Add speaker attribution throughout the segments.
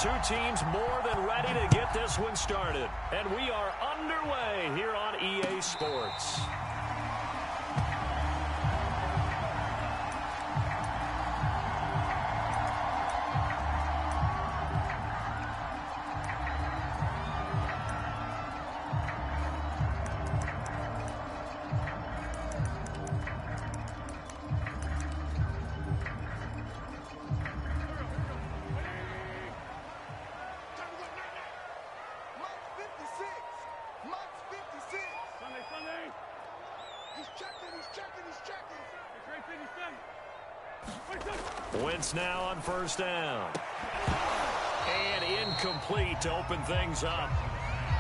Speaker 1: Two teams more than ready to get this one started. And we are underway here on EA Sports. Wentz now on first down. And incomplete to open things up.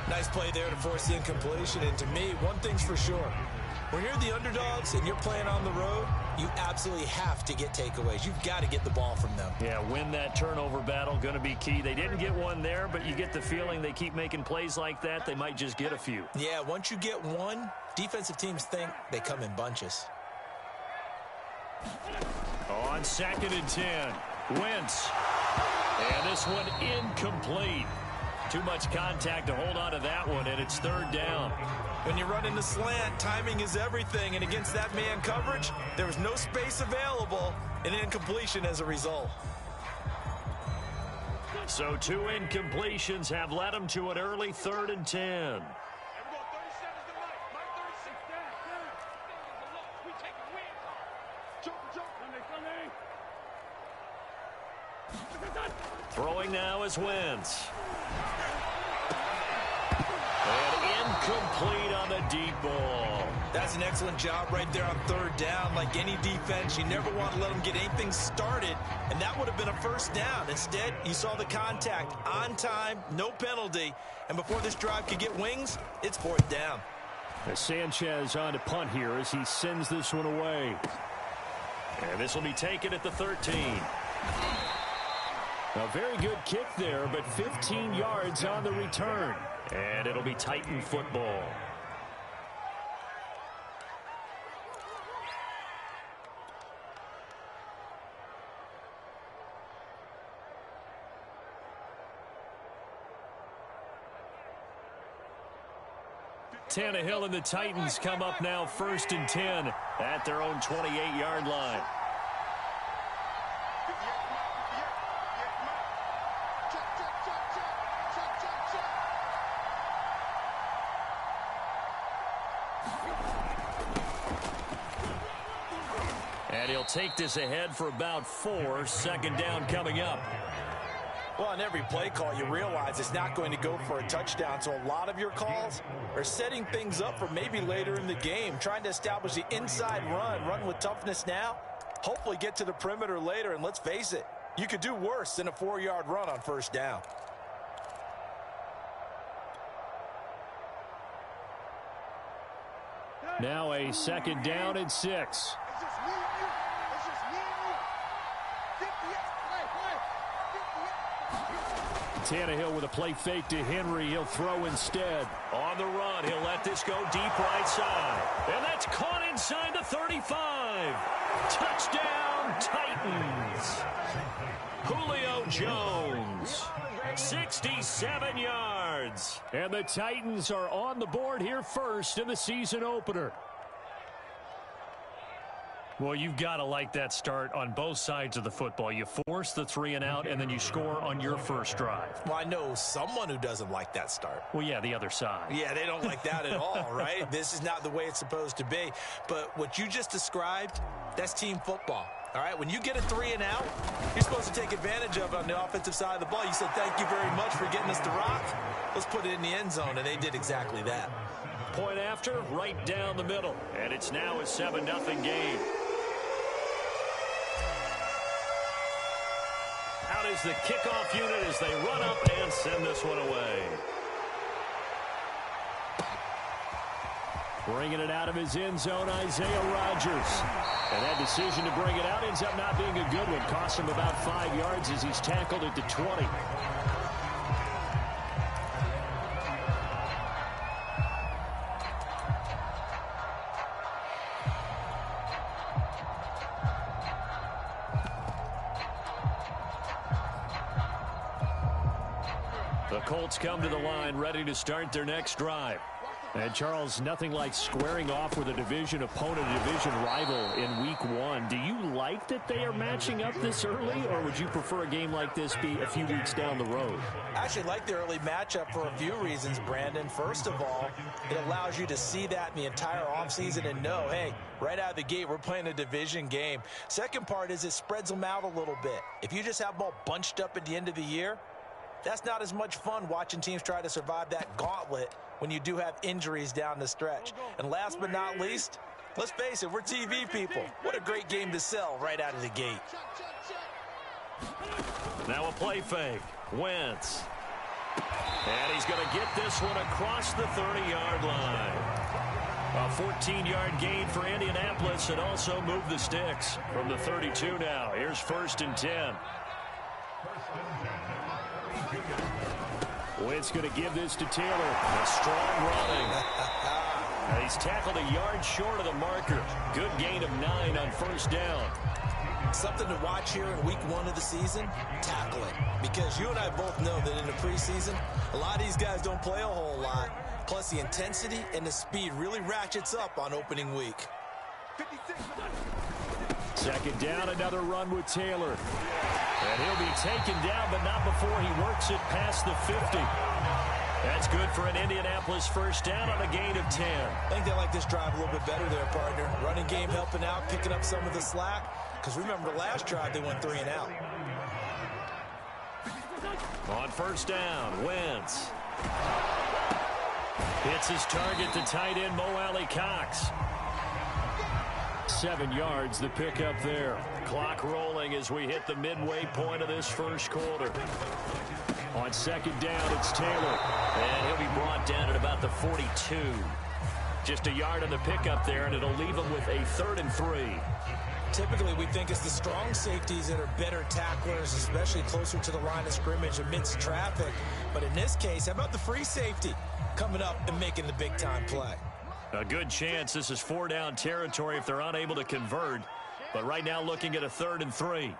Speaker 2: Nice play there to force the incompletion. And to me, one thing's for sure. When you're the underdogs and you're playing on the road, you absolutely have to get takeaways. You've got to get the ball from them.
Speaker 1: Yeah, win that turnover battle, going to be key. They didn't get one there, but you get the feeling they keep making plays like that, they might just get a few.
Speaker 2: Yeah, once you get one, defensive teams think they come in bunches.
Speaker 1: On 2nd and 10, Wentz. And this one incomplete. Too much contact to hold on to that one, and it's 3rd down.
Speaker 2: When you run in the slant, timing is everything, and against that man coverage, there was no space available, and an incompletion as a result.
Speaker 1: So 2 incompletions have led them to an early 3rd and 10. Throwing now is Wentz. And incomplete on the deep ball.
Speaker 2: That's an excellent job right there on 3rd down. Like any defense, you never want to let them get anything started, and that would have been a 1st down. Instead, you saw the contact on time, no penalty, and before this drive could get wings, it's 4th down.
Speaker 1: As Sanchez on to punt here as he sends this one away. And this will be taken at the 13. A very good kick there, but 15 yards on the return. And it'll be Titan football. Tannehill and the Titans come up now 1st and 10 at their own 28-yard line. And he'll take this ahead for about 4. 2nd down coming up.
Speaker 2: Well, on every play call, you realize it's not going to go for a touchdown. So a lot of your calls are setting things up for maybe later in the game, trying to establish the inside run with toughness now, hopefully get to the perimeter later. And let's face it, you could do worse than a 4-yard run on 1st down.
Speaker 1: Now a 2nd down and 6. Tannehill with a play fake to Henry. He'll throw instead. On the run, he'll let this go deep right side. And that's caught inside the 35. Touchdown, Titans. Julio Jones, 67 yards. And the Titans are on the board here first in the season opener. Well, you've got to like that start on both sides of the football. You force the 3 and out, and then you score on your first drive.
Speaker 2: Well, I know someone who doesn't like that start.
Speaker 1: Well, yeah, the other side.
Speaker 2: Yeah, they don't like that at all, right? This is not the way it's supposed to be. But what you just described, that's team football. All right, when you get a 3 and out, you're supposed to take advantage of it on the offensive side of the ball. You said, thank you very much for getting us the rock. Let's put it in the end zone, and they did exactly that.
Speaker 1: Point after, right down the middle. And it's now a 7-0 game. Out is the kickoff unit as they run up and send this one away. Bringing it out of his end zone, Isaiah Rodgers. And that decision to bring it out ends up not being a good one. Cost him about 5 yards as he's tackled at the 20. The Colts come to the line ready to start their next drive. And, Charles, nothing like squaring off with a division opponent, a division rival in Week 1. Do you like that they are matching up this early, or would you prefer a game like this be a few weeks down the road?
Speaker 2: I actually like the early matchup for a few reasons, Brandon. First of all, it allows you to see that in the entire offseason and know, hey, right out of the gate, we're playing a division game. Second part is it spreads them out a little bit. If you just have them all bunched up at the end of the year, that's not as much fun watching teams try to survive that gauntlet when you do have injuries down the stretch. And last but not least, let's face it, we're TV people. What a great game to sell right out of the gate.
Speaker 1: Now a play fake. Wentz. And he's going to get this one across the 30-yard line. A 14-yard gain for Indianapolis and also move the sticks from the 32 now. Here's 1st and 10. Wentz going to give this to Taylor. A strong running. He's tackled a yard short of the marker. Good gain of 9 on 1st down.
Speaker 2: Something to watch here in Week 1 of the season, tackling. Because you and I both know that in the preseason, a lot of these guys don't play a whole lot. Plus, the intensity and the speed really ratchets up on opening week.
Speaker 1: 2nd down, another run with Taylor. And he'll be taken down, but not before he works it past the 50. That's good for an Indianapolis 1st down on a gain of 10.
Speaker 2: I think they like this drive a little bit better there, partner. Running game helping out, picking up some of the slack. Because remember, the last drive, they went 3 and out.
Speaker 1: On 1st down, Wentz. Hits his target, the tight end, Mo Alley-Cox. 7 yards, the pickup there. Clock rolling as we hit the midway point of this 1st quarter. On 2nd down, it's Taylor. And he'll be brought down at about the 42. Just a yard on the pickup there, and it'll leave him with a 3rd and 3.
Speaker 2: Typically, we think it's the strong safeties that are better tacklers, especially closer to the line of scrimmage amidst traffic. But in this case, how about the free safety coming up and making the big-time play?
Speaker 1: A good chance this is 4-down territory if they're unable to convert. But right now looking at a 3rd and 3.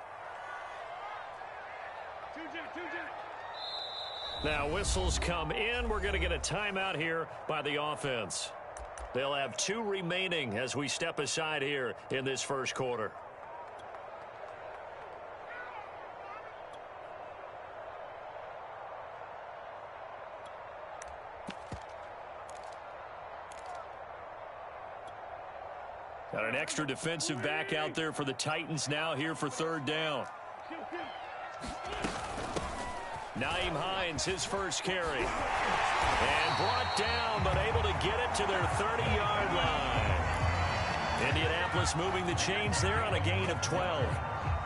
Speaker 1: Now whistles come in. We're going to get a timeout here by the offense. They'll have 2 remaining as we step aside here in this 1st quarter. Got an extra defensive back out there for the Titans now here for 3rd down. Nyheim Hines, his 1st carry. And brought down, but able to get it to their 30-yard line. Indianapolis moving the chains there on a gain of 12.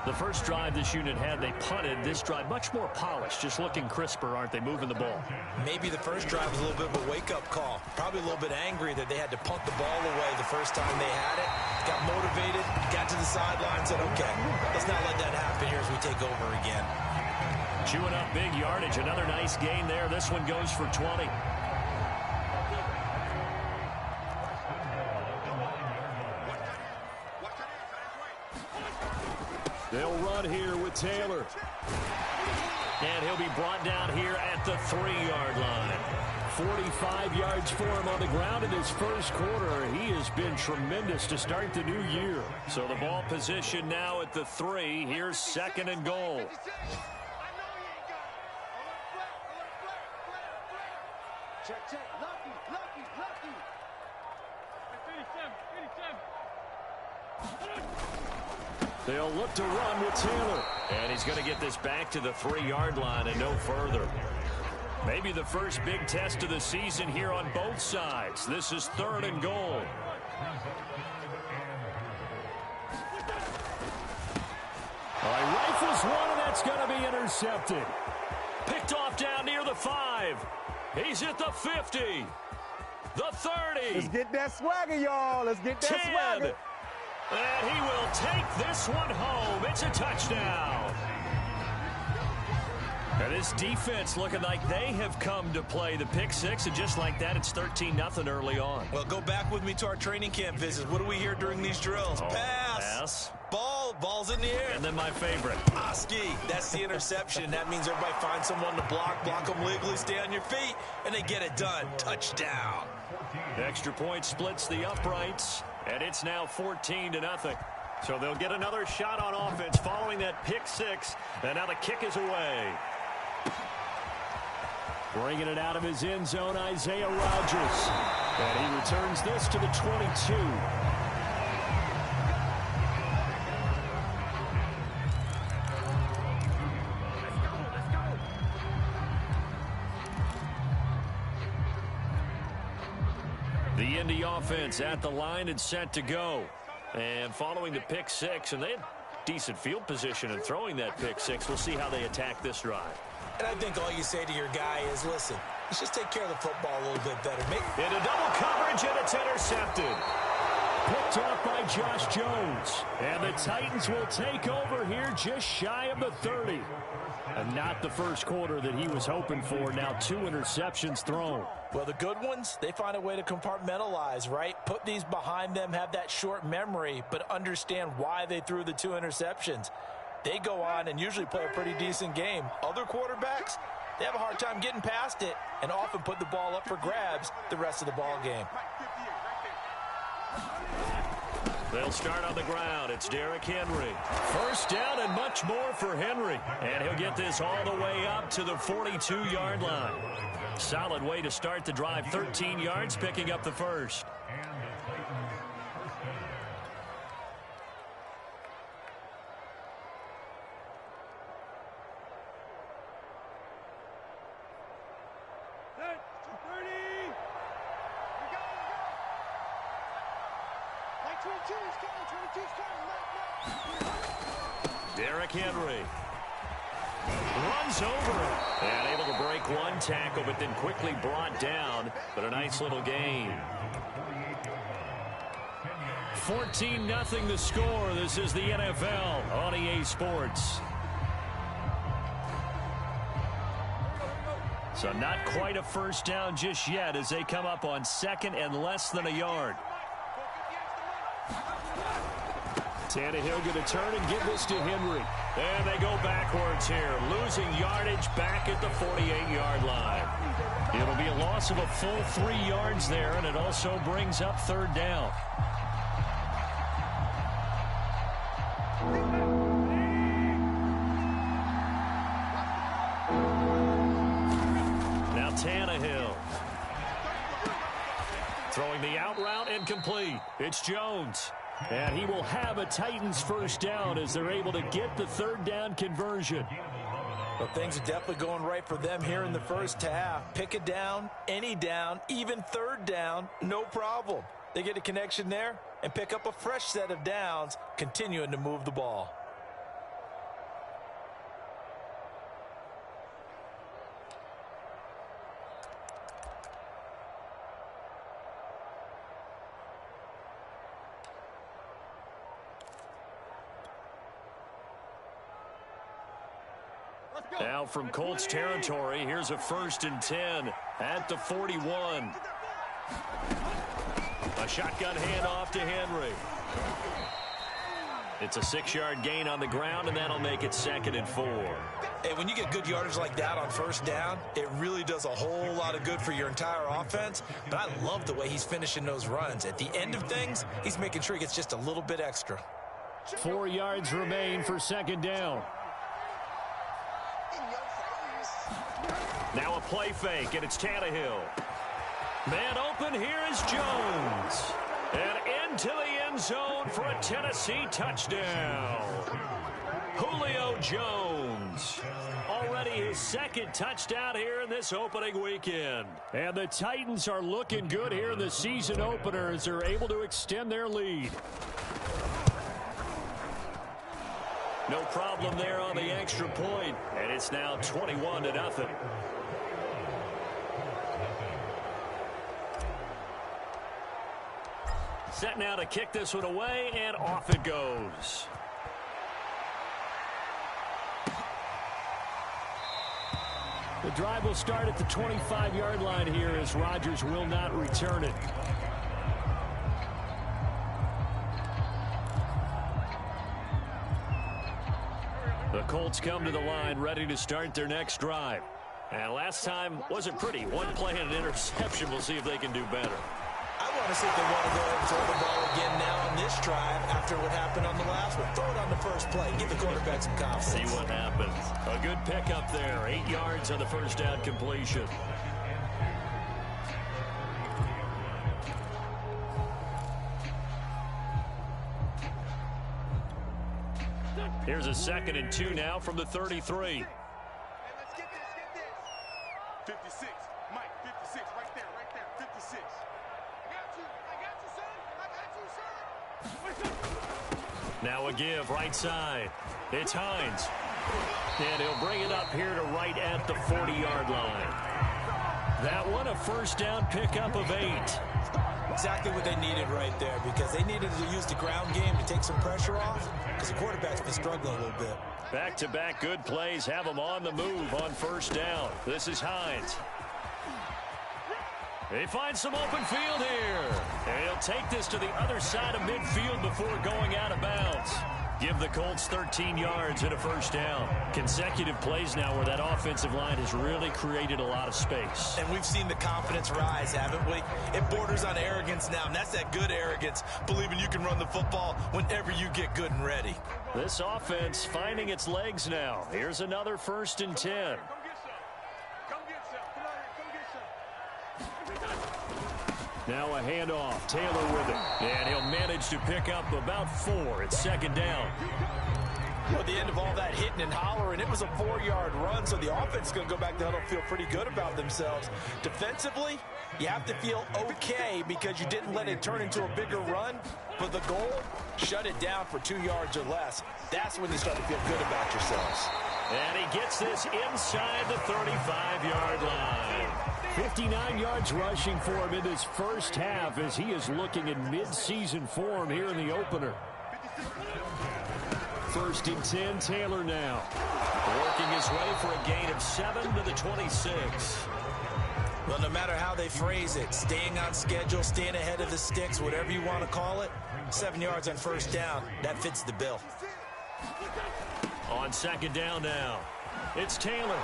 Speaker 1: The first drive this unit had, they punted. This drive, much more polished, just looking crisper, aren't they, moving the ball?
Speaker 2: Maybe the first drive was a little bit of a wake-up call. Probably a little bit angry that they had to punt the ball away the first time they had it. Got motivated, got to the sideline, said, okay, let's not let that happen here as we take over again.
Speaker 1: Chewing up big yardage. Another nice gain there. This one goes for 20. They'll run here with Taylor. And he'll be brought down here at the 3-yard line. 45 yards for him on the ground in his 1st quarter. He has been tremendous to start the new year. So the ball position now at the 3. Here's 2nd and goal.
Speaker 3: Check. Lucky.
Speaker 1: They'll look to run with Taylor. And he's going to get this back to the 3-yard line and no further. Maybe the first big test of the season here on both sides. This is 3rd and goal. Rifles one, and that's going to be intercepted. Picked off down near the 5. He's at the 50. The 30.
Speaker 3: Let's get that swagger, y'all. Let's get that
Speaker 1: 10.
Speaker 3: swagger.
Speaker 1: And he will take this one home. It's a touchdown. And this defense looking like they have come to play. The pick 6, and just like that, it's 13-0 early on.
Speaker 2: Well, go back with me to our training camp visits. What do we hear during these drills? Pass.
Speaker 1: Pass.
Speaker 2: Ball ball's in the air.
Speaker 1: And then my favorite.
Speaker 2: Ski, that's the interception. That means everybody finds someone to block them legally, stay on your feet, and they get it done. Touchdown.
Speaker 1: Extra point splits the uprights, and it's now 14-0. So they'll get another shot on offense following that pick six, and now the kick is away. Bringing it out of his end zone, Isaiah Rodgers. And he returns this to the 22. The Indy offense at the line and set to go. And following the pick six, and they had decent field position in throwing that pick six. We'll see how they attack this drive.
Speaker 2: And I think all you say to your guy is, listen, let's just take care of the football a little bit better.
Speaker 1: Into double coverage, and it's intercepted. Picked off by Josh Jones. And the Titans will take over here just shy of the 30. And not the first quarter that he was hoping for. Now 2 interceptions thrown.
Speaker 2: Well, the good ones, they find a way to compartmentalize, right? Put these behind them, have that short memory, but understand why they threw the 2 interceptions. They go on and usually play a pretty decent game. Other quarterbacks, they have a hard time getting past it and often put the ball up for grabs the rest of the ball game.
Speaker 1: They'll start on the ground. It's Derrick Henry. First down and much more for Henry. And he'll get this all the way up to the 42-yard line. Solid way to start the drive. 13 yards, picking up the first. Derrick Henry runs over it and able to break one tackle, but then quickly brought down. But a nice little gain. 14-0 the score. This is the NFL on EA Sports. So not quite a first down just yet as they come up on second and less than a yard. Tannehill going to turn and give this to Henry. And they go backwards here, losing yardage back at the 48-yard line. It'll be a loss of a full 3 yards there, and it also brings up third down. Now Tannehill. Throwing the out route incomplete. It's Jones. And he will have a Titans first down as they're able to get the third down conversion.
Speaker 2: Well, things are definitely going right for them here in the first half. Pick a down, any down, even third down, no problem. They get a connection there and pick up a fresh set of downs, continuing to move the ball.
Speaker 1: Now from Colts territory, here's a 1st and 10 at the 41. A shotgun handoff to Henry. It's a 6-yard gain on the ground, and that'll make it 2nd and 4.
Speaker 2: And when you get good yardage like that on first down, it really does a whole lot of good for your entire offense. But I love the way he's finishing those runs. At the end of things, he's making sure he gets just a little bit extra.
Speaker 1: 4 yards remain for 2nd down. Now a play fake, and it's Tannehill. Man open, here is Jones. And into the end zone for a Tennessee touchdown. Julio Jones. Already his 2nd touchdown here in this opening weekend. And the Titans are looking good here in the season opener as they're able to extend their lead. No problem there on the extra point, and it's now 21-0. Set now to kick this one away, and off it goes. The drive will start at the 25-yard line here as Rodgers will not return it. Colts come to the line ready to start their next drive. And last time wasn't pretty. One play and an interception. We'll see if they can do better.
Speaker 2: I want to see if they want to go ahead and throw the ball again now on this drive after what happened on the last one. Throw it on the first play. Give the quarterback some confidence.
Speaker 1: See what happens. A good pickup there. 8 yards on the first down completion. Here's a 2nd and 2 now from the 33.
Speaker 4: Hey, let's get this, 56, Mike, 56, right there, 56. I got you, son.
Speaker 1: Now a give, right side. It's Hines. And he'll bring it up here to right at the 40-yard line. That one, a first down pickup of 8.
Speaker 2: Exactly what they needed right there, because they needed to use the ground game to take some pressure off, because the quarterback's been struggling a little bit.
Speaker 1: Back-to-back good plays have them on the move on first down. This is Hines. He finds some open field here. And he'll take this to the other side of midfield before going out of bounds. Give the Colts 13 yards and a first down. Consecutive plays now where that offensive line has really created a lot of space.
Speaker 2: And we've seen the confidence rise, haven't we? It borders on arrogance now, and that's that good arrogance, believing you can run the football whenever you get good and ready.
Speaker 1: This offense finding its legs now. Here's another 1st and 10.
Speaker 4: Come get some. Come on here, come get some.
Speaker 1: Now a handoff. Taylor with it. And he'll manage to pick up about 4. It's 2nd down.
Speaker 2: At the end of all that hitting and hollering, it was a 4-yard run, so the offense is going to go back to huddle, feel pretty good about themselves. Defensively, you have to feel okay because you didn't let it turn into a bigger run. But the goal, shut it down for 2 yards or less. That's when you start to feel good about yourselves.
Speaker 1: And he gets this inside the 35-yard line. 59 yards rushing for him in this first half as he is looking in mid-season form here in the opener. 1st and 10, Taylor now. Working his way for a gain of 7 to the 26.
Speaker 2: Well, no matter how they phrase it, staying on schedule, staying ahead of the sticks, whatever you want to call it, 7 yards on first down, that fits the bill.
Speaker 1: On 2nd down now, it's Taylor.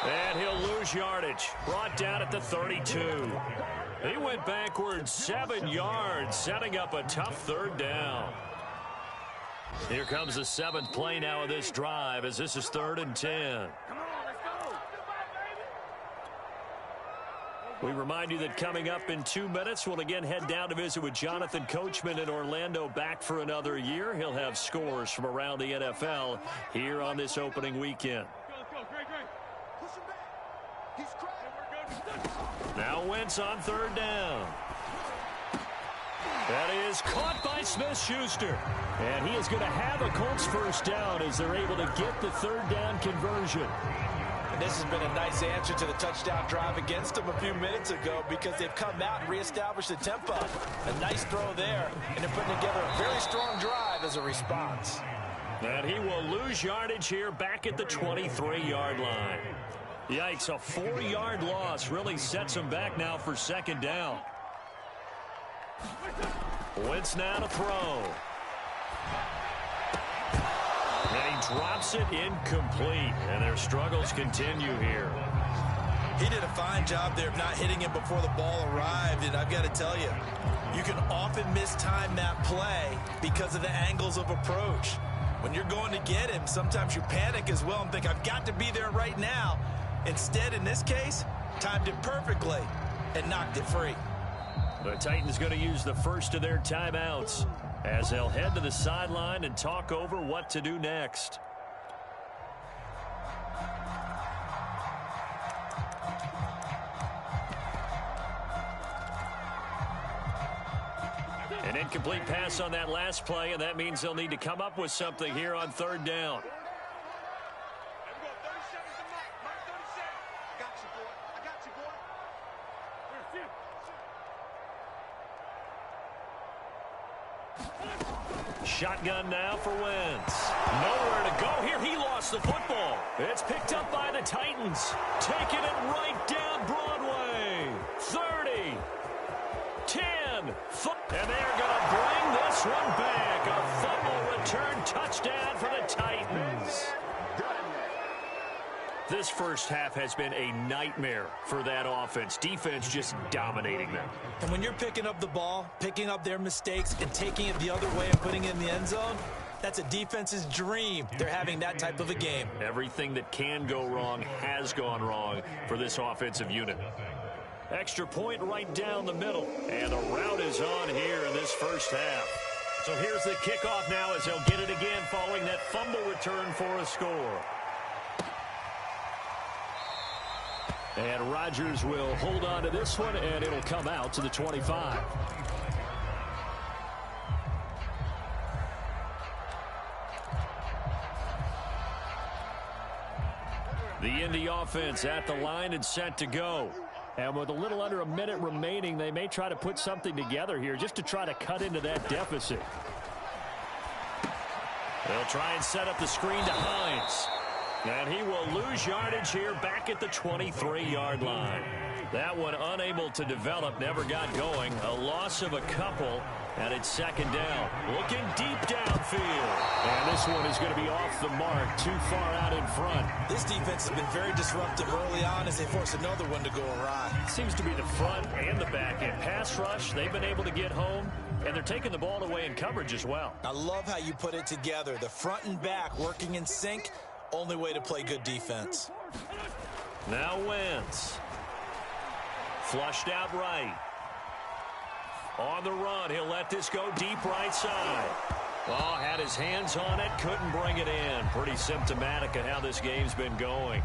Speaker 1: And he'll lose yardage. Brought down at the 32. He went backwards 7 yards, setting up a tough 3rd down. Here comes the 7th play now of this drive as this is 3rd and 10. We remind you that coming up in 2 minutes, we'll again head down to visit with Jonathan Coachman in Orlando, back for another year. He'll have scores from around the NFL here on this opening weekend. Now Wentz on 3rd down. That is caught by Smith-Schuster. And he is going to have a Colts first down as they're able to get the 3rd down conversion.
Speaker 2: And this has been a nice answer to the touchdown drive against them a few minutes ago because they've come out and reestablished the tempo. A nice throw there, and they're putting together a very strong drive as a response.
Speaker 1: And he will lose yardage here back at the 23-yard line. Yikes, a 4-yard loss really sets him back now for 2nd down. Wentz now to throw. And he drops it incomplete. And their struggles continue here.
Speaker 2: He did a fine job there of not hitting him before the ball arrived. And I've got to tell you, you can often mistime that play because of the angles of approach. When you're going to get him, sometimes you panic as well and think, I've got to be there right now. Instead, in this case, timed it perfectly and knocked it free.
Speaker 1: The Titans going to use the first of their timeouts as they'll head to the sideline and talk over what to do next. An incomplete pass on that last play, and that means they'll need to come up with something here on 3rd down. Shotgun now for Wentz. Nowhere to go here. He lost the football. It's picked up by the Titans. Taking it right down Broadway. 30. 10. And they're going to bring this one back. A fumble return touchdown for the Titans. This first half has been a nightmare for that offense. Defense just dominating them.
Speaker 2: And when you're picking up the ball, picking up their mistakes, and taking it the other way and putting it in the end zone, that's a defense's dream. They're having that type of a game.
Speaker 1: Everything that can go wrong has gone wrong for this offensive unit. Extra point right down the middle. And the route is on here in this first half. So here's the kickoff now as they'll get it again following that fumble return for a score. And Rodgers will hold on to this one, and it'll come out to the 25. The Indy offense at the line and set to go. And with a little under a minute remaining, they may try to put something together here just to try to cut into that deficit. They'll try and set up the screen to Hines. And he will lose yardage here back at the 23-yard line. That one unable to develop, never got going. A loss of a couple, and it's second down. Looking deep downfield. And this one is going to be off the mark, too far out in front.
Speaker 2: This defense has been very disruptive early on as they force another one to go awry.
Speaker 1: Seems to be the front and the back end. Pass rush, they've been able to get home, and they're taking the ball away in coverage as well.
Speaker 2: I love how you put it together. The front and back working in sync. Only way to play good defense.
Speaker 1: Now Wentz. Flushed out right. On the run, he'll let this go deep right side. Oh, had his hands on it, couldn't bring it in. Pretty symptomatic of how this game's been going.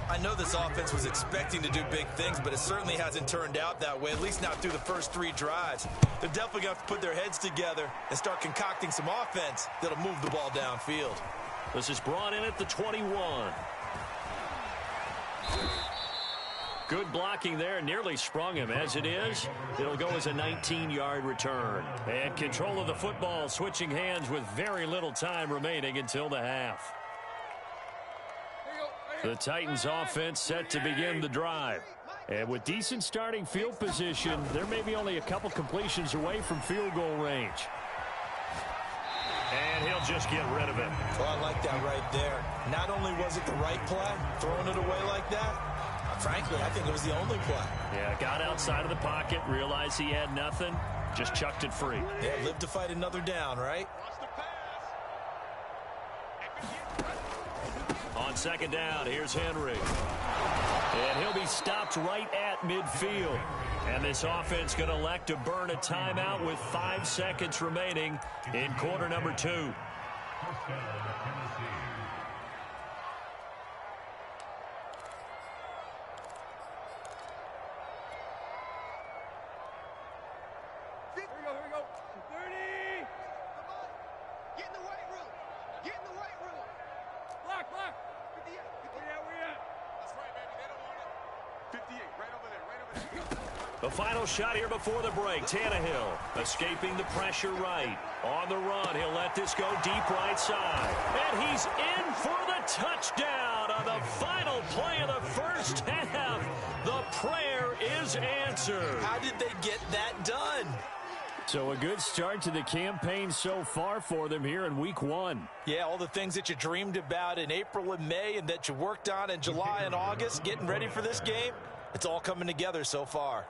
Speaker 2: I know this offense was expecting to do big things, but it certainly hasn't turned out that way, at least not through the first 3 drives. They're definitely going to have to put their heads together and start concocting some offense that'll move the ball downfield.
Speaker 1: This is brought in at the 21. Good blocking there. Nearly sprung him. As it is, it'll go as a 19-yard return. And control of the football, switching hands with very little time remaining until the half. The Titans offense set to begin the drive. And with decent starting field position, they're maybe only a couple completions away from field goal range. And he'll just get rid of it.
Speaker 2: Well, I like that right there. Not only was it the right play, throwing it away like that, frankly, I think it was the only play.
Speaker 1: Yeah, got outside of the pocket, realized he had nothing, just chucked it free.
Speaker 2: Yeah, live to fight another down, right?
Speaker 1: On second down, here's Henry. And he'll be stopped right at midfield. And this offense going to elect to burn a timeout with 5 seconds remaining in quarter number 2.
Speaker 3: Here we go. 30. Get in the weight room. Get in the weight room. Block. 58. Where you at? That's right, baby. They don't want it. 58. Right over there.
Speaker 1: The final shot here before the break. Tannehill escaping the pressure right. On the run, he'll let this go deep right side. And he's in for the touchdown on the final play of the first half. The prayer is answered.
Speaker 2: How did they get that done?
Speaker 1: So a good start to the campaign so far for them here in week 1.
Speaker 2: Yeah, all the things that you dreamed about in April and May and that you worked on in July and August, getting ready for this game, it's all coming together so far.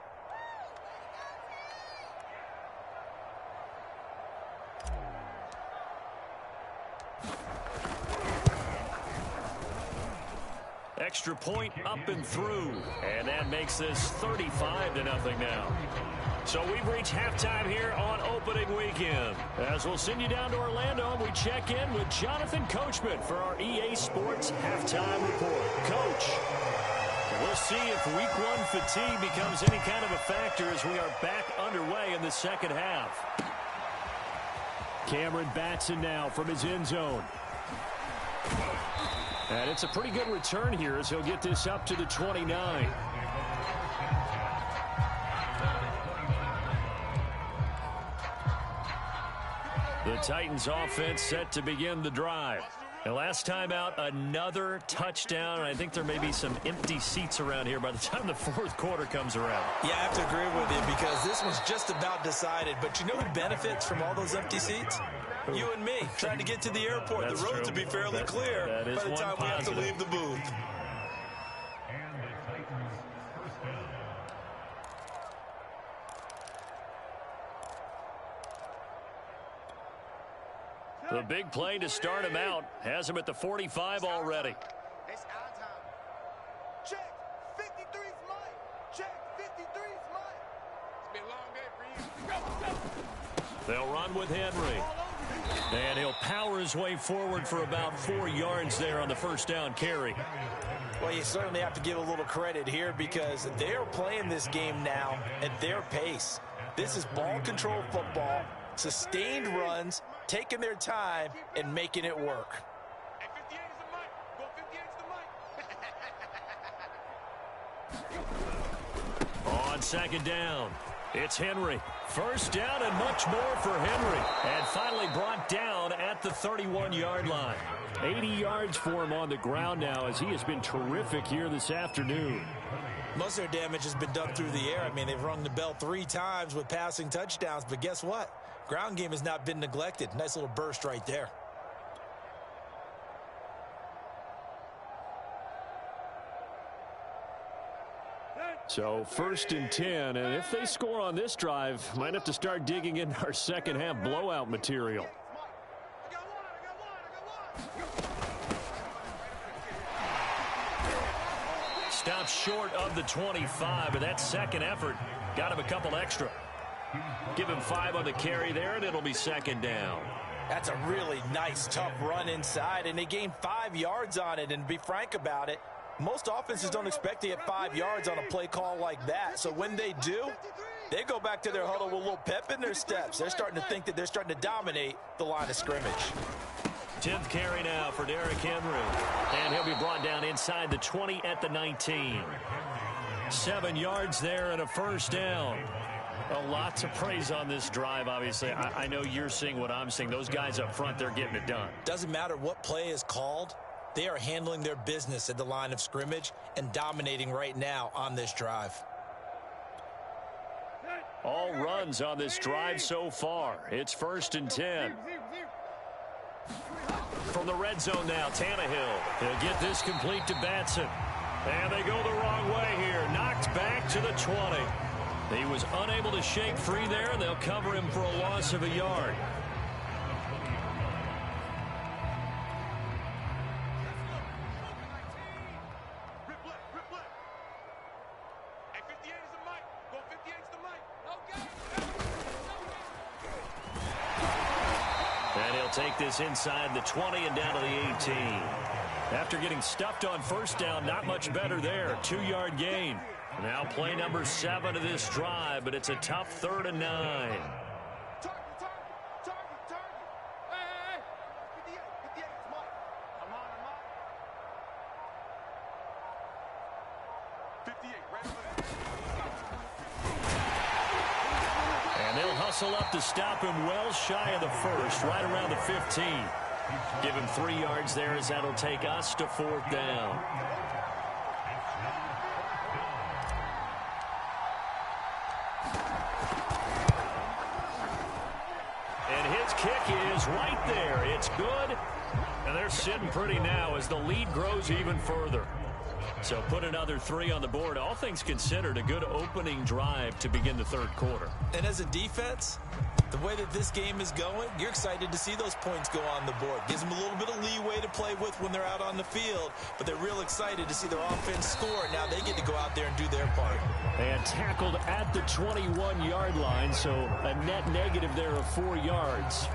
Speaker 1: Extra point up and through. And that makes this 35-0 now. So we've reached halftime here on opening weekend. As we'll send you down to Orlando, and we check in with Jonathan Coachman for our EA Sports Halftime Report. Coach, we'll see if week 1 fatigue becomes any kind of a factor as we are back underway in the second half. Cameron Batson now from his end zone. And it's a pretty good return here as he'll get this up to the 29. The Titans offense set to begin the drive. And last time out, another touchdown. And I think there may be some empty seats around here by the time the fourth quarter comes around.
Speaker 2: Yeah, I have to agree with you because this one's just about decided. But you know who benefits from all those empty seats? You and me, trying to get to the airport. The roads will be fairly clear by the time we have to leave the booth.
Speaker 1: The big play to start him out has him at the 45 already.
Speaker 3: It's our time. Check. 53's mine. Check. 53's mine. It's been a long day for you. Go, go.
Speaker 1: They'll run with Henry. And he'll power his way forward for about 4 yards there on the first down carry.
Speaker 2: Well, you certainly have to give a little credit here because they're playing this game now at their pace. This is ball control football, sustained runs, taking their time and making it work.
Speaker 3: Hey, 58 is the mic. Go 58 is the mic.
Speaker 1: On second down, it's Henry. First down and much more for Henry. And finally brought down at the 31-yard line. 80 yards for him on the ground now as he has been terrific here this afternoon.
Speaker 2: Most of their damage has been done through the air. I mean, they've rung the bell 3 times with passing touchdowns, but guess what? Ground game has not been neglected. Nice little burst right there.
Speaker 1: So first and 10, and if they score on this drive, might have to start digging in our second half blowout material. Stops short of the 25, but that second effort got him a couple extra. Give him 5 on the carry there, and it'll be second down.
Speaker 2: That's a really nice, tough run inside, and they gained 5 yards on it. And to be frank about it, most offenses don't expect to get 5 yards on a play call like that. So when they do, they go back to their huddle with a little pep in their steps. They're starting to think that they're starting to dominate the line of scrimmage.
Speaker 1: 10th carry now for Derrick Henry. And he'll be brought down inside the 20 at the 19. 7 yards there and a first down. A lot to praise on this drive, obviously. I know you're seeing what I'm seeing. Those guys up front, they're getting it done.
Speaker 2: Doesn't matter what play is called. They are handling their business at the line of scrimmage and dominating right now on this drive.
Speaker 1: All runs on this drive so far. It's first and 10. From the red zone now, Tannehill. He'll get this complete to Batson. And they go the wrong way here. Knocked back to the 20. He was unable to shake free there, and they'll cover him for a loss of a yard. And he'll take this inside the 20 and down to the 18. After getting stuffed on first down, not much better there. 2-yard gain. Now play number 7 of this drive, but it's a tough 3rd and 9. And they'll hustle up to stop him well shy of the first, right around the 15. Give him 3 yards there as that'll take us to 4th down. Kick is right there. It's good. And they're sitting pretty now as the lead grows even further. So put another 3 on the board. All things considered, a good opening drive to begin the 3rd quarter.
Speaker 2: And as a defense, the way that this game is going, you're excited to see those points go on the board. Gives them a little bit of leeway to play with when they're out on the field, but they're real excited to see their offense score. Now they get to go out there and do their part.
Speaker 1: And tackled at the 21-yard line, so a net negative there of 4 yards.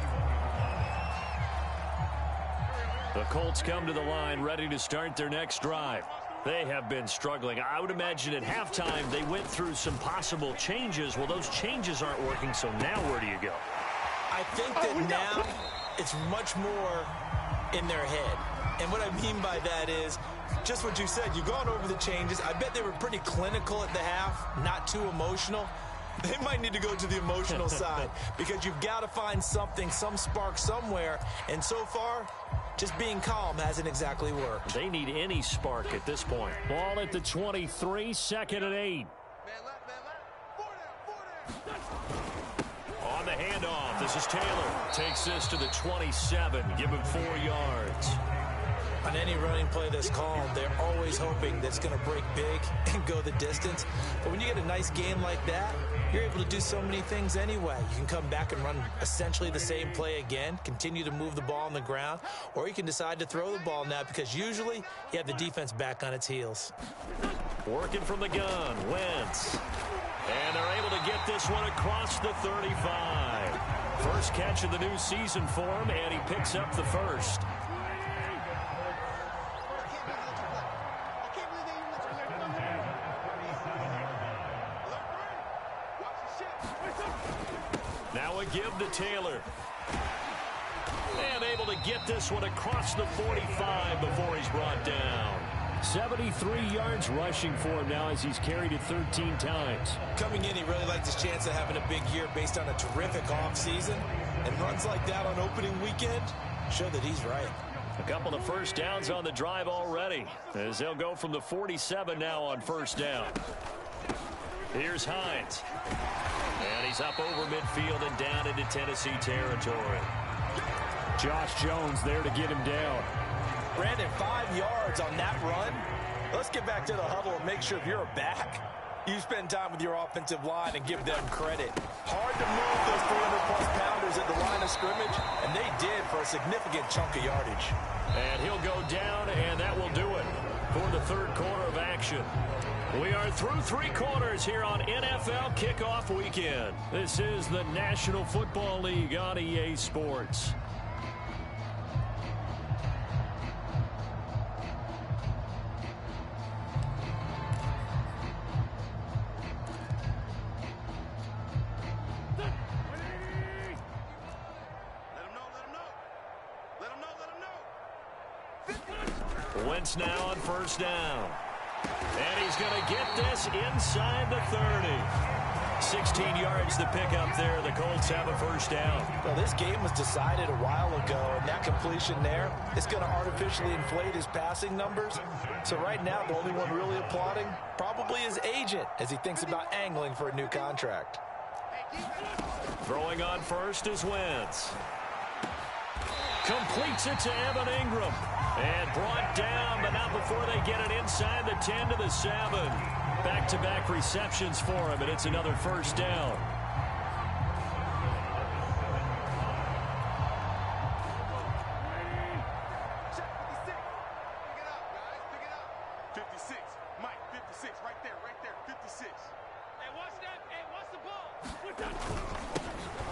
Speaker 1: The Colts come to the line ready to start their next drive. They have been struggling. I would imagine at halftime they went through some possible changes. Well, those changes aren't working, so now where do you go?
Speaker 2: I think that now it's much more in their head. And what I mean by that is just what you said. You've gone over the changes. I bet they were pretty clinical at the half, not too emotional. They might need to go to the emotional side because you've got to find something, some spark somewhere. And so far, just being calm hasn't exactly worked.
Speaker 1: They need any spark at this point. Ball at the 23, 2nd and 8.
Speaker 3: Man left, man left. 4 down, 4 down.
Speaker 1: On the handoff. This is Taylor. Takes this to the 27. Give him 4 yards.
Speaker 2: On any running play that's called, they're always hoping that it's going to break big and go the distance. But when you get a nice game like that, you're able to do so many things anyway. You can come back and run essentially the same play again, continue to move the ball on the ground, or you can decide to throw the ball now because usually you have the defense back on its heels.
Speaker 1: Working from the gun, Wentz. And they're able to get this one across the 35. First catch of the new season for him, and he picks up the first. Now a give to Taylor. And able to get this one across the 45 before he's brought down. 73 yards rushing for him now as he's carried it 13 times.
Speaker 2: Coming in, he really likes his chance of having a big year based on a terrific offseason. And runs like that on opening weekend show that he's right.
Speaker 1: A couple of first downs on the drive already, as they'll go from the 47 now on first down. Here's Hines. And he's up over midfield and down into Tennessee territory. Josh Jones there to get him down.
Speaker 2: Brandon, 5 yards on that run. Let's get back to the huddle and make sure if you're a back, you spend time with your offensive line and give them credit. Hard to move those 300-plus pounders at the line of scrimmage, and they did for a significant chunk of yardage.
Speaker 1: And he'll go down, and that will do it for the third quarter of action. We are through 3 quarters here on NFL Kickoff Weekend. This is the National Football League on EA Sports. Wentz now on first down. And he's going to get this inside the 30. 16 yards to pick up there. The Colts have a first down.
Speaker 2: Well, this game was decided a while ago, and that completion there is going to artificially inflate his passing numbers. So right now, the only one really applauding probably his agent as he thinks about angling for a new contract.
Speaker 1: Throwing on first is Wentz. Completes it to Evan Ingram. And brought down, but not before they get it inside the 10 to the 7. Back-to-back receptions for him, and it's another first down.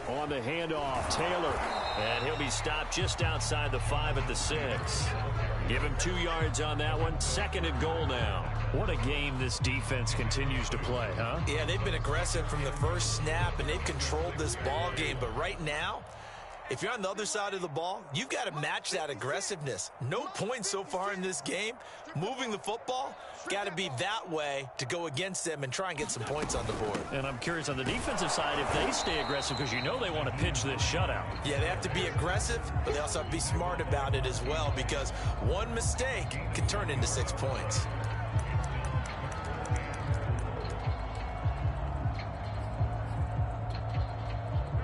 Speaker 1: On the handoff, Taylor. And he'll be stopped just outside the 5 at the 6. Give him 2 yards on that one. 2nd and goal now. What a game this defense continues to play, huh?
Speaker 2: Yeah, they've been aggressive from the first snap, and they've controlled this ball game. But right now, if you're on the other side of the ball, you've got to match that aggressiveness. No points so far in this game. Moving the football, got to be that way to go against them and try and get some points on the board.
Speaker 1: And I'm curious on the defensive side if they stay aggressive because you know they want to pitch this shutout.
Speaker 2: Yeah, they have to be aggressive, but they also have to be smart about it as well because one mistake can turn into 6 points.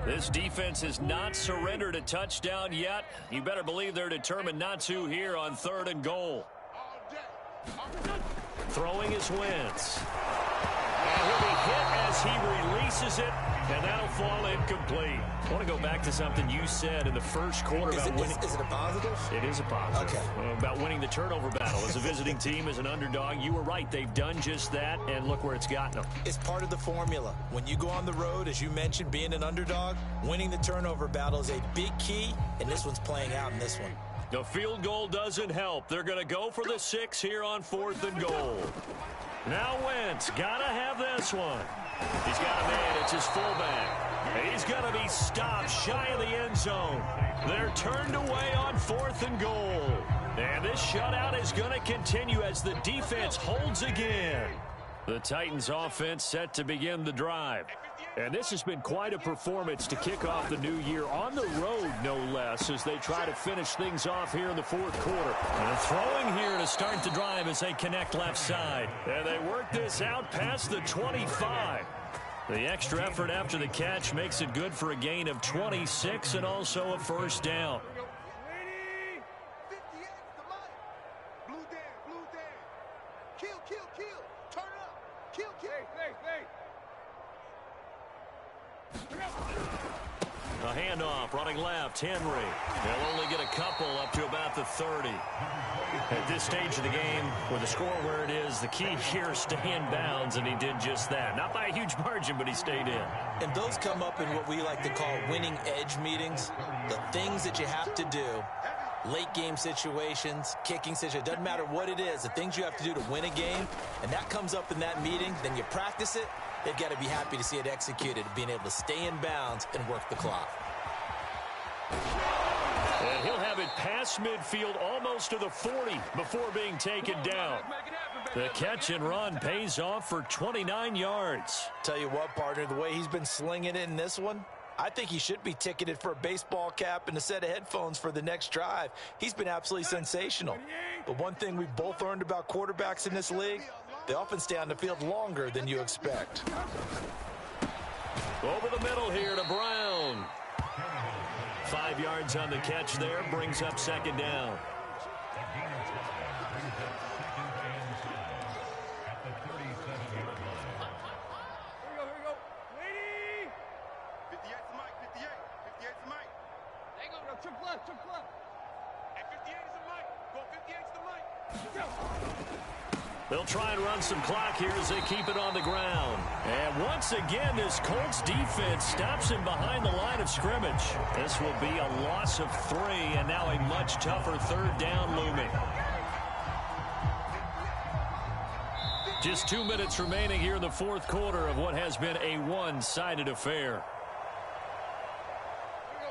Speaker 1: This defense has not surrendered a touchdown yet. You better believe they're determined not to here on 3rd and goal. Throwing is Wentz. And he'll be hit as he releases it, and that'll fall incomplete. I want to go back to something you said in the first quarter about winning.
Speaker 2: Is it a positive?
Speaker 1: It is a positive.
Speaker 2: Okay.
Speaker 1: About winning the turnover battle. As a visiting team, as an underdog, you were right. They've done just that, and look where it's gotten them.
Speaker 2: It's part of the formula. When you go on the road, as you mentioned, being an underdog, winning the turnover battle is a big key, and this one's playing out in this one.
Speaker 1: The field goal doesn't help. They're going to go for the 6 here on 4th and goal. Now Wentz, gotta have this one. He's got a man, it's his fullback. He's going to be stopped shy of the end zone. They're turned away on 4th and goal. And this shutout is going to continue as the defense holds again. The Titans offense set to begin the drive. And this has been quite a performance to kick off the new year on the road, no less, as they try to finish things off here in the 4th quarter. And throwing here to start the drive as they connect left side. And they work this out past the 25. The extra effort after the catch makes it good for a gain of 26 and also a first down.
Speaker 3: Ready? 58, the mic. Blue down, blue down. Kill, kill, kill. Turn up. Kill, kill. Hey.
Speaker 1: A handoff, running left, Henry. They'll only get a couple up to about the 30. At this stage of the game, with the score where it is, the key here is stay in bounds, and he did just that. Not by a huge margin, but he stayed in.
Speaker 2: And those come up in what we like to call winning edge meetings. The things that you have to do, late game situations, kicking situations, doesn't matter what it is, the things you have to do to win a game, and that comes up in that meeting, then you practice it. They've got to be happy to see it executed, being able to stay in bounds and work the clock.
Speaker 1: And he'll have it past midfield almost to the 40 before being taken down. The catch and run pays off for 29 yards.
Speaker 2: Tell you what, partner, the way he's been slinging it in this one, I think he should be ticketed for a baseball cap and a set of headphones for the next drive. He's been absolutely sensational. But one thing we've both learned about quarterbacks in this league, they often stay on the field longer than you expect.
Speaker 1: Over the middle here to Brown. 5 yards on the catch there, brings up second down.
Speaker 3: Here we go. Ready?
Speaker 4: 58's the mic, 58. 58's the mic.
Speaker 3: There you go. Triple left.
Speaker 4: Hey, 58 is the mic. Go, 58's the mic.
Speaker 1: They'll try and run some clock here as they keep it on the ground. And once again, this Colts defense stops him behind the line of scrimmage. This will be a loss of 3, and now a much tougher third down looming. Just 2 minutes remaining here in the fourth quarter of what has been a one-sided affair.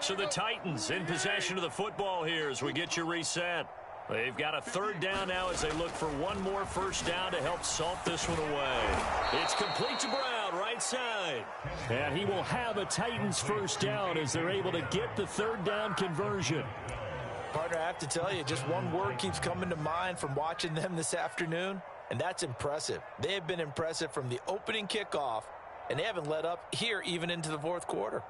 Speaker 1: So the Titans in possession of the football here as we get you reset. They've got a third down now as they look for one more first down to help salt this one away. It's complete to Brown, right side. And he will have a Titans first down as they're able to get the third down conversion.
Speaker 2: Partner, I have to tell you, just one word keeps coming to mind from watching them this afternoon, and that's impressive. They have been impressive from the opening kickoff, and they haven't let up here even into the fourth quarter.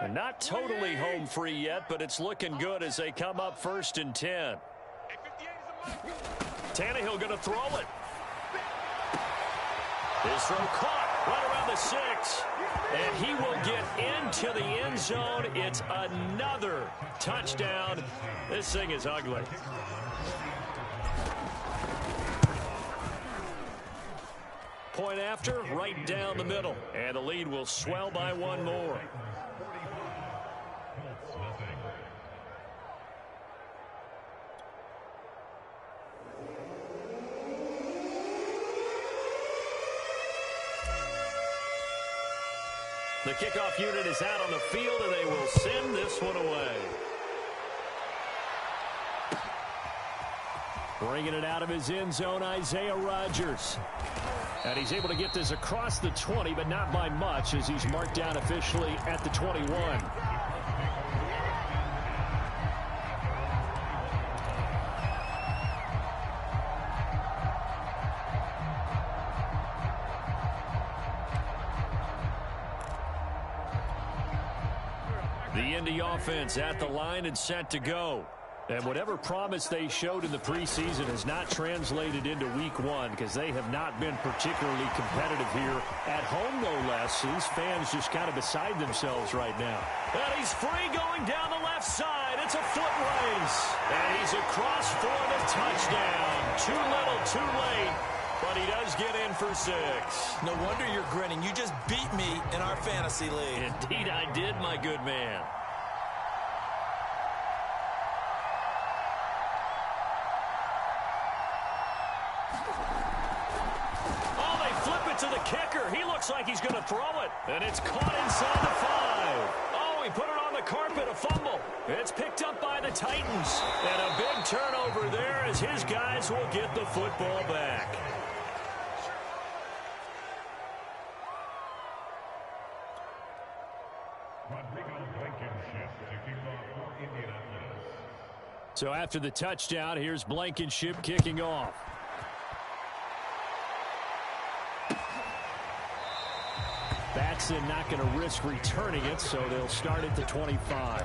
Speaker 1: They're not totally home free yet, but it's looking good as they come up 1st and 10.
Speaker 4: Hey, 58 is the mic.
Speaker 1: Tannehill going to throw it. His throw caught right around the 6. And he will get into the end zone. It's another touchdown. This thing is ugly. Point after, right down the middle. And the lead will swell by one more. The kickoff unit is out on the field, and they will send this one away. Bringing it out of his end zone, Isaiah Rodgers. And he's able to get this across the 20, but not by much, as he's marked down officially at the 21. The Indy offense at the line and set to go. And whatever promise they showed in the preseason has not translated into week one because they have not been particularly competitive here at home, no less. These fans just kind of beside themselves right now. And he's free going down the left side. It's a foot race. And he's across for the touchdown. Too little, too late. But he does get in for 6.
Speaker 2: No wonder you're grinning. You just beat me in our fantasy league.
Speaker 1: Indeed I did, my good man. Oh, they flip it to the kicker. He looks like he's going to throw it. And it's caught inside the 5. Oh, he put it on the carpet, a fumble. It's picked up by the Titans. And a big turnover there as his guys will get the football back. So after the touchdown, here's Blankenship kicking off. Texan not going to risk returning it, so they'll start at the 25.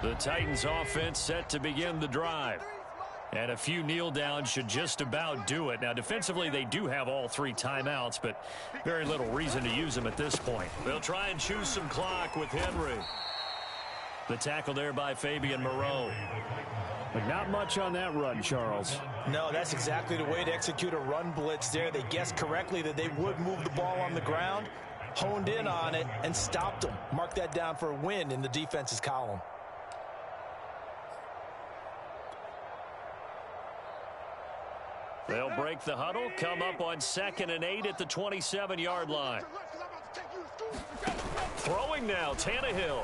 Speaker 1: The Titans offense set to begin the drive. And a few kneel downs should just about do it. Now, defensively, they do have all 3 timeouts, but very little reason to use them at this point. They'll try and choose some clock with Henry. The tackle there by Fabian Moreau. But not much on that run, Charles.
Speaker 2: No, that's exactly the way to execute a run blitz there. They guessed correctly that they would move the ball on the ground, honed in on it, and stopped them. Mark that down for a win in the defense's column.
Speaker 1: They'll break the huddle, come up on 2nd and 8 at the 27-yard line. Throwing now, Tannehill.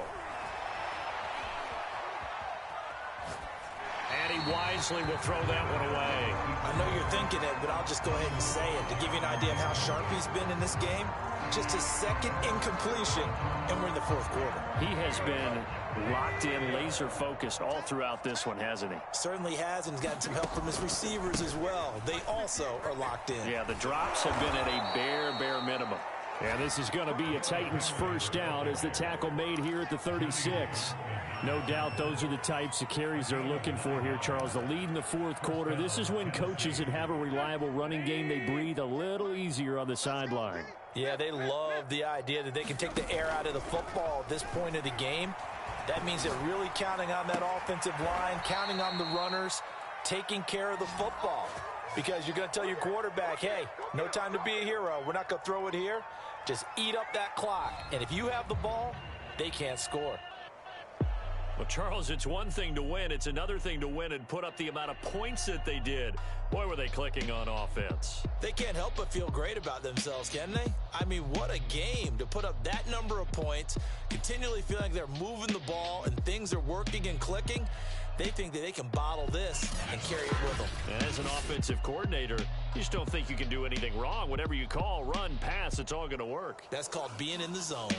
Speaker 1: And he wisely will throw that one away.
Speaker 2: I know you're thinking it, but I'll just go ahead and say it. To give you an idea of how sharp he's been in this game, just his 2nd incompletion, and we're in the 4th quarter.
Speaker 1: He has been locked in, laser focused all throughout this one, hasn't he?
Speaker 2: Certainly has, and he's gotten some help from his receivers as well. They also are locked in.
Speaker 1: Yeah, the drops have been at a bare minimum. And this is going to be a Titans first down as the tackle made here at the 36. No doubt those are the types of carries they're looking for here, Charles. The lead in the 4th quarter. This is when coaches that have a reliable running game, they breathe a little easier on the sideline.
Speaker 2: Yeah, they love the idea that they can take the air out of the football at this point of the game. That means they're really counting on that offensive line, counting on the runners, taking care of the football. Because you're going to tell your quarterback, hey, no time to be a hero. We're not going to throw it here. Just eat up that clock. And if you have the ball, they can't score.
Speaker 1: Well, Charles, it's one thing to win. It's another thing to win and put up the amount of points that they did. Boy, were they clicking on offense.
Speaker 2: They can't help but feel great about themselves, can they? I mean, what a game to put up that number of points, continually feeling like they're moving the ball and things are working and clicking. They think that they can bottle this and carry it with them.
Speaker 1: And as an offensive coordinator, you just don't think you can do anything wrong. Whatever you call, run, pass, it's all going to work.
Speaker 2: That's called being in the zone.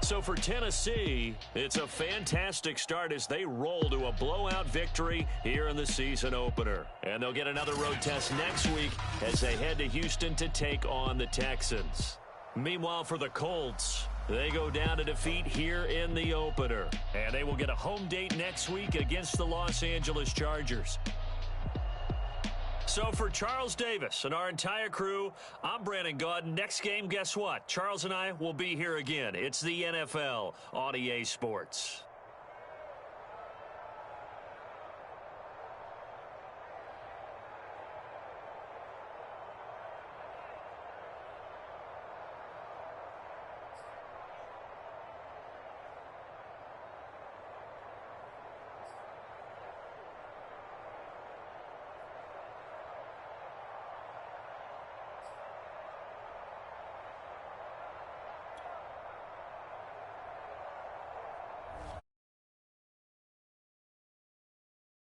Speaker 1: So for Tennessee, it's a fantastic start as they roll to a blowout victory here in the season opener. And they'll get another road test next week as they head to Houston to take on the Texans. Meanwhile, for the Colts, they go down to defeat here in the opener. And they will get a home date next week against the Los Angeles Chargers. So for Charles Davis and our entire crew, I'm Brandon Gaudin. Next game, guess what? Charles and I will be here again. It's the NFL on EA Sports.